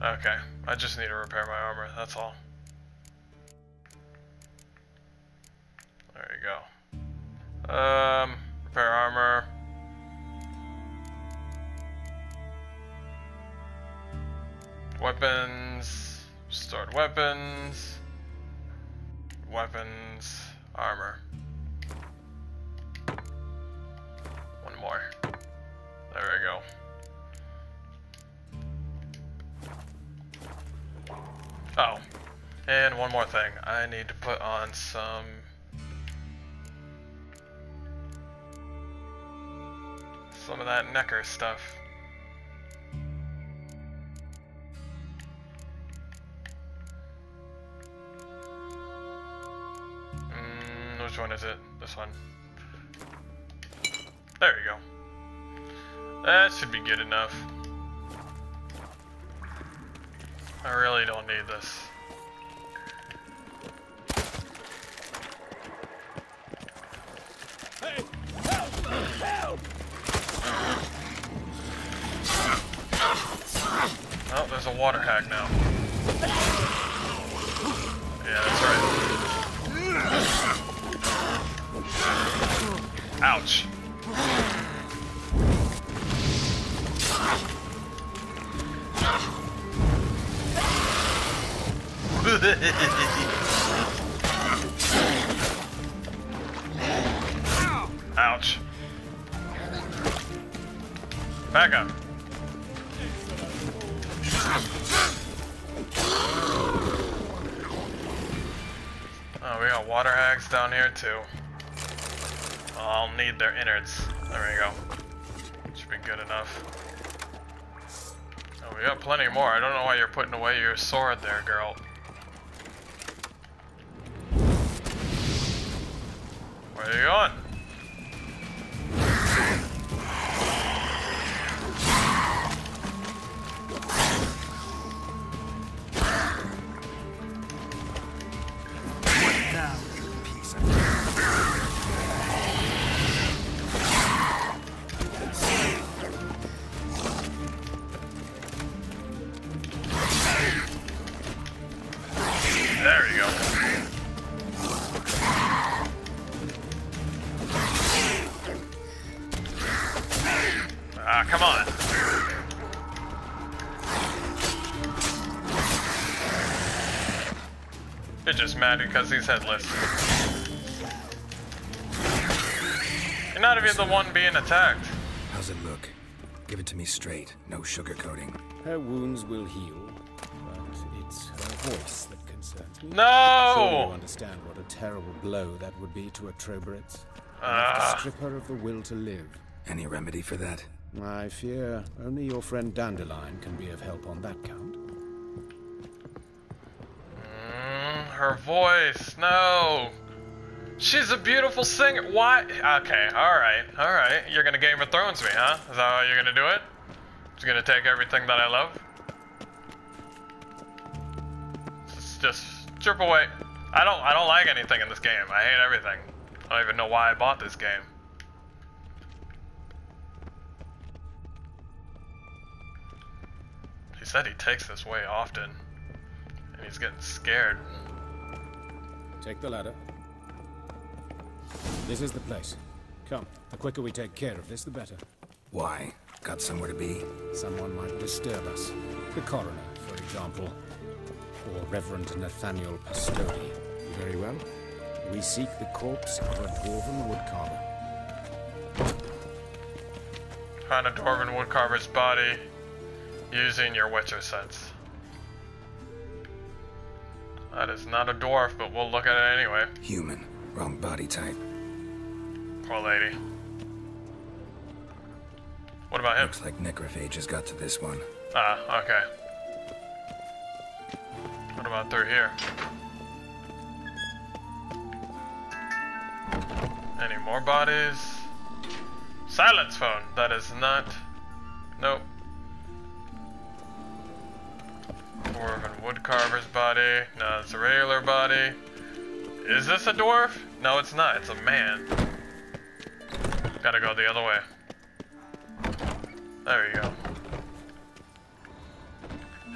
Okay, I just need to repair my armor, that's all. There you go. Repair armor. Weapons. Stored weapons. Weapons. Armor. One more. There we go. Oh, and one more thing. I need to put on some of that Necker stuff. Which one is it? This one. There you go. That should be good enough. I really don't need this. Hey! Help! Help! Oh, there's a water hag now. Yeah, that's right. Ouch. Ouch. Back up. Oh, we got water hags down here too. I'll need their innards. There we go. Should be good enough. Oh, we got plenty more. I don't know why you're putting away your sword there, girl. Where are you going? Ah, come on. You're just mad because he's headless. You're not even the one being attacked. How's it look? Give it to me straight, no sugarcoating. Her wounds will heal, but it's her voice that concerns me. No! Sure you understand what a terrible blow that would be to a Troberits. To strip her of the will to live. Any remedy for that? I fear only your friend Dandelion can be of help on that count. Her voice, no. She's a beautiful singer. Why? Okay, alright. You're gonna Game of Thrones me, huh? Is that how you're gonna do it? Just gonna take everything that I love? Just strip away. I don't like anything in this game. I hate everything. I don't even know why I bought this game. He said he takes this way often, and he's getting scared. Take the ladder. This is the place. Come, the quicker we take care of this, the better. Why? Got somewhere to be? Someone might disturb us. The coroner, for example. Or Reverend Nathaniel Pastodi. Very well. We seek the corpse of a dwarven woodcarver. Find a dwarven woodcarver's body using your Witcher sense. That is not a dwarf, but we'll look at it anyway. Human. Wrong body type. Poor lady. What about him? Looks like necrophages got to this one. Ah, okay. What about through here? Any more bodies? Silence phone. That is not... Nope. Dwarven woodcarver's body. No, it's a regular body. Is this a dwarf? No, it's not. It's a man. Gotta go the other way. There you go.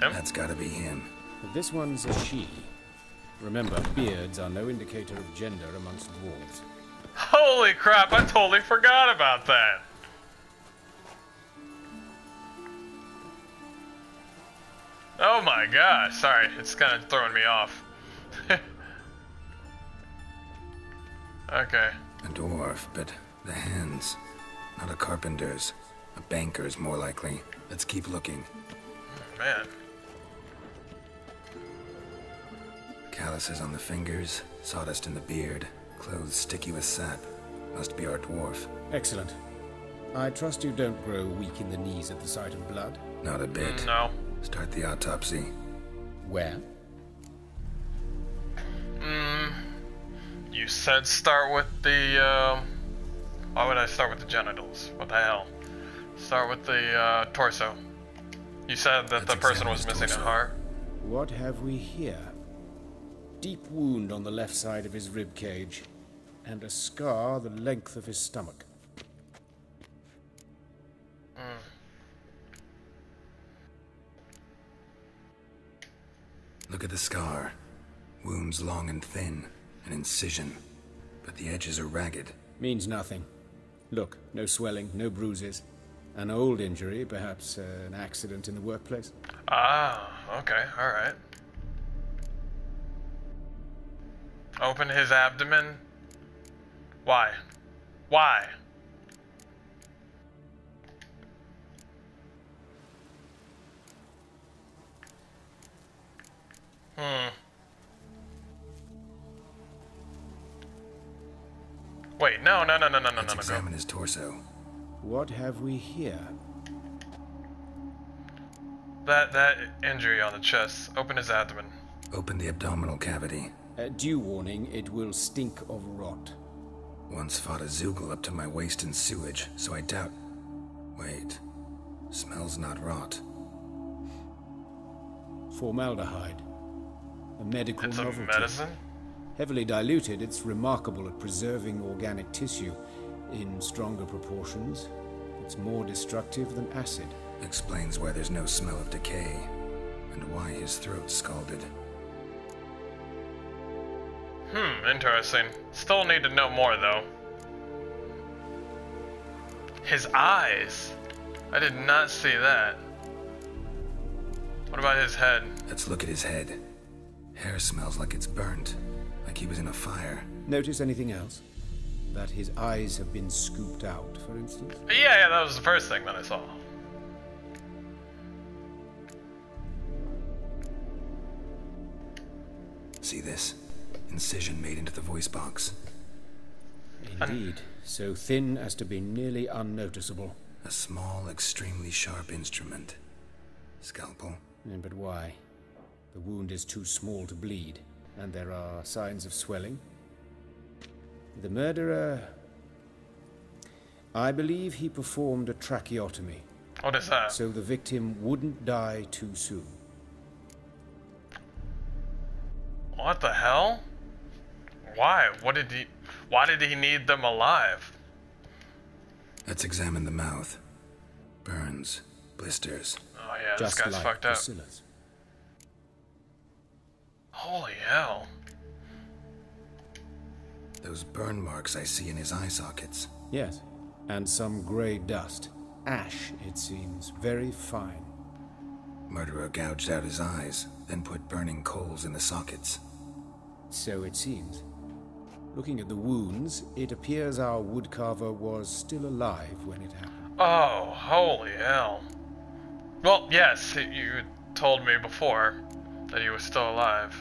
Him? That's gotta be him. But this one's a she. Remember, beards are no indicator of gender amongst dwarves. Holy crap, I totally forgot about that. Oh my gosh, sorry, it's kind of throwing me off. Okay. A dwarf, but the hands. Not a carpenter's. A banker's, more likely. Let's keep looking. Man. Calluses on the fingers, sawdust in the beard, clothes sticky with sap. Must be our dwarf. Excellent. I trust you don't grow weak in the knees at the sight of blood? Not a bit. No. Start the autopsy. Where? You said start with the, why would I start with the genitals? What the hell? Start with the, torso. You said that the person was missing a heart. What have we here? Deep wound on the left side of his rib cage, and a scar the length of his stomach. Look at the scar. Wounds long and thin, an incision, but the edges are ragged. Means nothing. Look, no swelling, no bruises. An old injury, perhaps an accident in the workplace. Ah, okay, alright. Open his abdomen. Why? Why? Wait, no. Let's examine his torso. What have we here? That injury on the chest. Open his abdomen. Open the abdominal cavity. Due warning, it will stink of rot. Once fought a Zoogle up to my waist in sewage, so I doubt... Wait. Smells not rot. Formaldehyde. A medical It's novelty. a medicine? Heavily diluted, it's remarkable at preserving organic tissue. In stronger proportions, it's more destructive than acid. Explains why there's no smell of decay, and why his throat's scalded. Interesting. Still need to know more, though. His eyes. I did not see that. What about his head? Let's look at his head. Hair smells like it's burnt, like he was in a fire. Notice anything else? That his eyes have been scooped out, for instance? Yeah, that was the first thing that I saw. See this? Incision made into the voice box. Indeed, so thin as to be nearly unnoticeable. A small, extremely sharp instrument. Scalpel. But why? The wound is too small to bleed, and there are signs of swelling. The murderer... I believe he performed a tracheotomy. What is that? So the victim wouldn't die too soon. What the hell? Why? Why did he need them alive? Let's examine the mouth. Burns, blisters. Oh yeah, Just this guy's like fucked up. Priscilla's. Holy hell. Those burn marks I see in his eye sockets. Yes, and some grey dust. Ash, it seems, very fine. Murderer gouged out his eyes, then put burning coals in the sockets. So it seems. Looking at the wounds, it appears our woodcarver was still alive when it happened. Oh, holy hell. Well, yes, you told me before that he was still alive.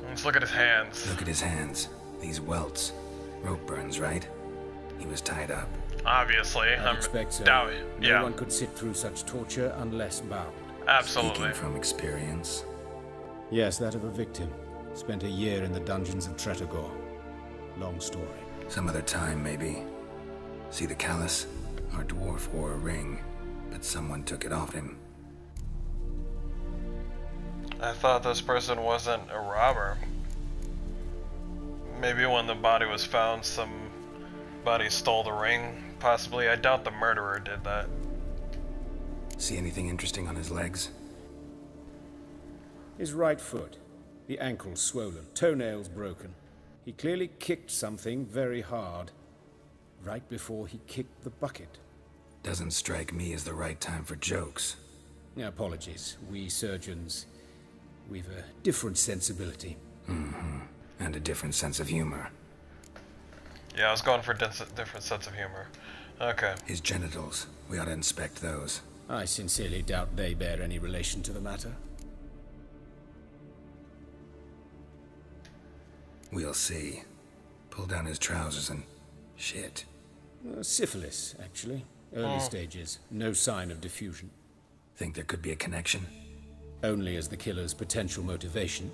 Let's look at his hands. Look at his hands. These welts. Rope burns, right? He was tied up. Obviously. I expect so. No one could sit through such torture unless bound. Absolutely. Speaking from experience. Yes, that of a victim. Spent a year in the dungeons of Tretogor. Long story. Some other time, maybe. See the callus? Our dwarf wore a ring, but someone took it off him. I thought this person wasn't a robber. Maybe when the body was found, somebody stole the ring, possibly. I doubt the murderer did that. See anything interesting on his legs? His right foot. The ankle swollen, toenails broken. He clearly kicked something very hard, right before he kicked the bucket. Doesn't strike me as the right time for jokes. Apologies. We surgeons, we've a different sensibility. Mm-hmm. And a different sense of humor. Yeah, I was going for a different sense of humor. Okay. His genitals. We ought to inspect those. I sincerely doubt they bear any relation to the matter. We'll see. Pull down his trousers and... shit. Syphilis, actually. Early stages. No sign of diffusion. Think there could be a connection? Only as the killer's potential motivation.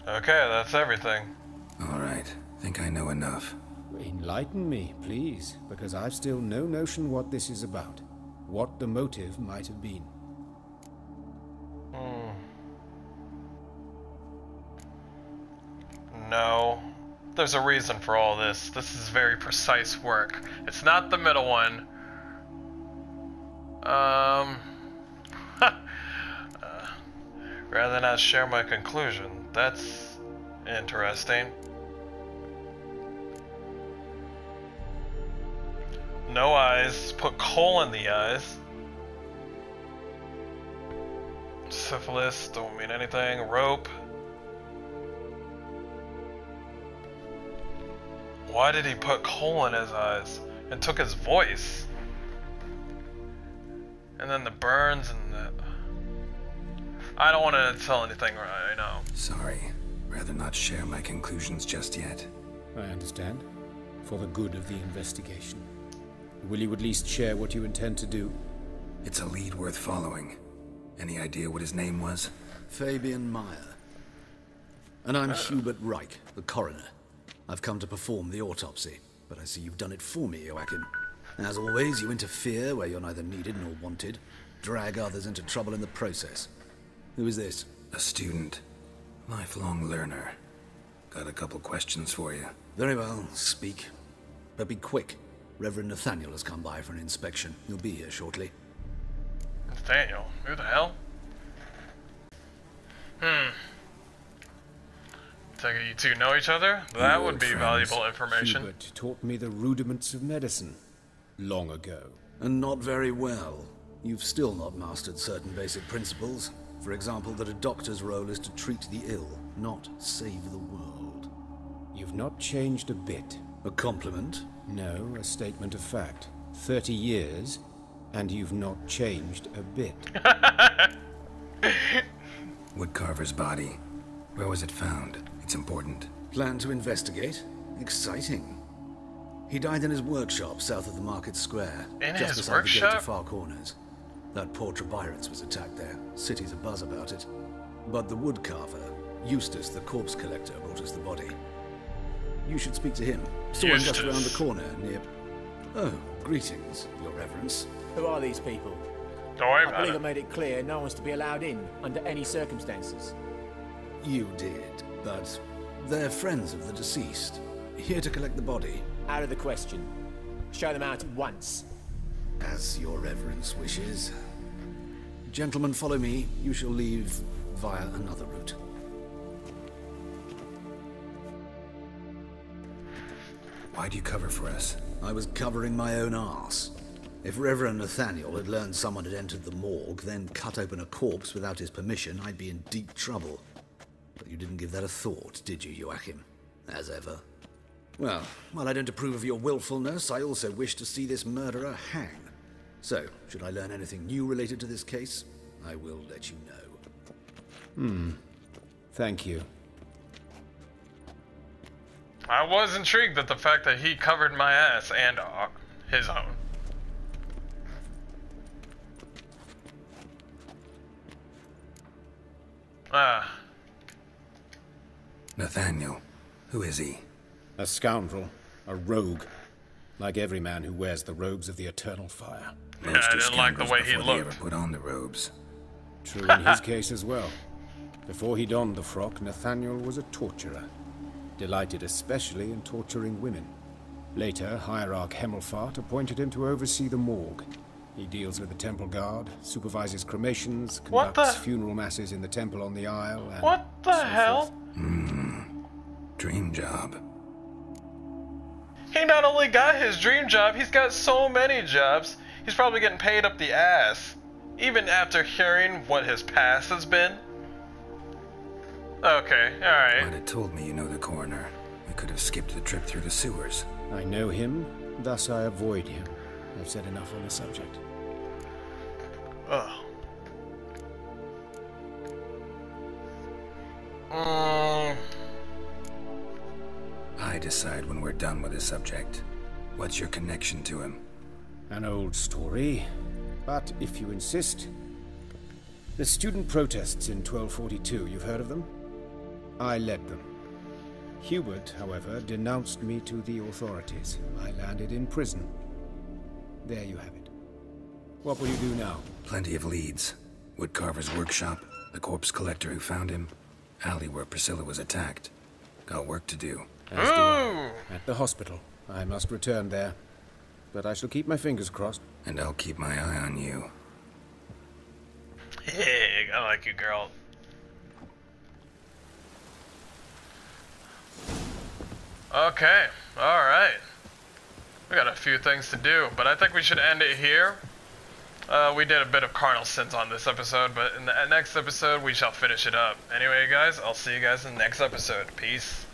Okay, that's everything. All right. Think I know enough. Enlighten me, please, because I've still no notion what this is about. What the motive might have been. No. There's a reason for all this. This is very precise work. It's not the middle one. Rather not share my conclusion. That's interesting. No eyes. Put coal in the eyes. Syphilis, don't mean anything. Rope. Why did he put coal in his eyes? And took his voice? And then the burns and the... I don't want to tell anything right now. Sorry. Rather not share my conclusions just yet. I understand. For the good of the investigation. Will you at least share what you intend to do? It's a lead worth following. Any idea what his name was? Fabian Meyer. And I'm Hubert Reich, the coroner. I've come to perform the autopsy, but I see you've done it for me, Joachim. As always, you interfere where you're neither needed nor wanted, drag others into trouble in the process. Who is this? A student. Lifelong learner. Got a couple questions for you. Very well, speak. But be quick. Reverend Nathaniel has come by for an inspection. He'll be here shortly. Nathaniel? Who the hell? think you two know each other? That would be friends. valuable information. Hubert taught me the rudiments of medicine long ago. And not very well. You've still not mastered certain basic principles. For example, that a doctor's role is to treat the ill, not save the world. You've not changed a bit. A compliment? No, a statement of fact. 30 years, and you've not changed a bit. Woodcarver's body. Where was it found? It's important. Plan to investigate? Exciting. He died in his workshop south of the market square. In just his beside the gate workshop? to Far Corners. That poor Trebirates was attacked there. City's abuzz about it. But the woodcarver, Eustace the corpse collector, brought us the body. You should speak to him. Saw him just around the corner near... Oh, greetings, your reverence. Who are these people? Don't worry I about believe it. I made it clear no one's to be allowed in under any circumstances. You did, but they're friends of the deceased. Here to collect the body. Out of the question. Show them out at once. As your reverence wishes. Gentlemen, follow me. You shall leave via another route. Why'd you cover for us? I was covering my own arse. If Reverend Nathaniel had learned someone had entered the morgue, then cut open a corpse without his permission, I'd be in deep trouble. But you didn't give that a thought, did you, Joachim? As ever. Well, while I don't approve of your willfulness, I also wish to see this murderer hang. So, should I learn anything new related to this case, I will let you know. Thank you. I was intrigued at the fact that he covered my ass and his own. Nathaniel. Who is he? A scoundrel. A rogue. Like every man who wears the robes of the eternal fire. Yeah, I didn't like the way he before they looked. ever put on the robes. True in his case as well. Before he donned the frock, Nathaniel was a torturer. Delighted especially in torturing women. Later, Hierarch Hemmelfart appointed him to oversee the morgue. He deals with the temple guard, supervises cremations, conducts funeral masses in the temple on the Isle, and what the hell? Dream job. He not only got his dream job, he's got so many jobs. He's probably getting paid up the ass. Even after hearing what his past has been. Okay, alright. Might have told me you know the coroner. We could have skipped the trip through the sewers. I know him, thus I avoid him. I've said enough on the subject. Ugh. I decide when we're done with the subject. What's your connection to him? An old story, but if you insist. The student protests in 1242, you've heard of them? I led them. Hubert, however, denounced me to the authorities. I landed in prison. There you have it. What will you do now? Plenty of leads. Woodcarver's workshop, the corpse collector who found him, alley where Priscilla was attacked. Got work to do. As do I. At the hospital. I must return there. But I shall keep my fingers crossed. And I'll keep my eye on you. Hey, I like you, girl. Okay, alright. We got a few things to do, but I think we should end it here. We did a bit of carnal sins on this episode, but in the next episode, we shall finish it up. Anyway, guys, I'll see you guys in the next episode. Peace.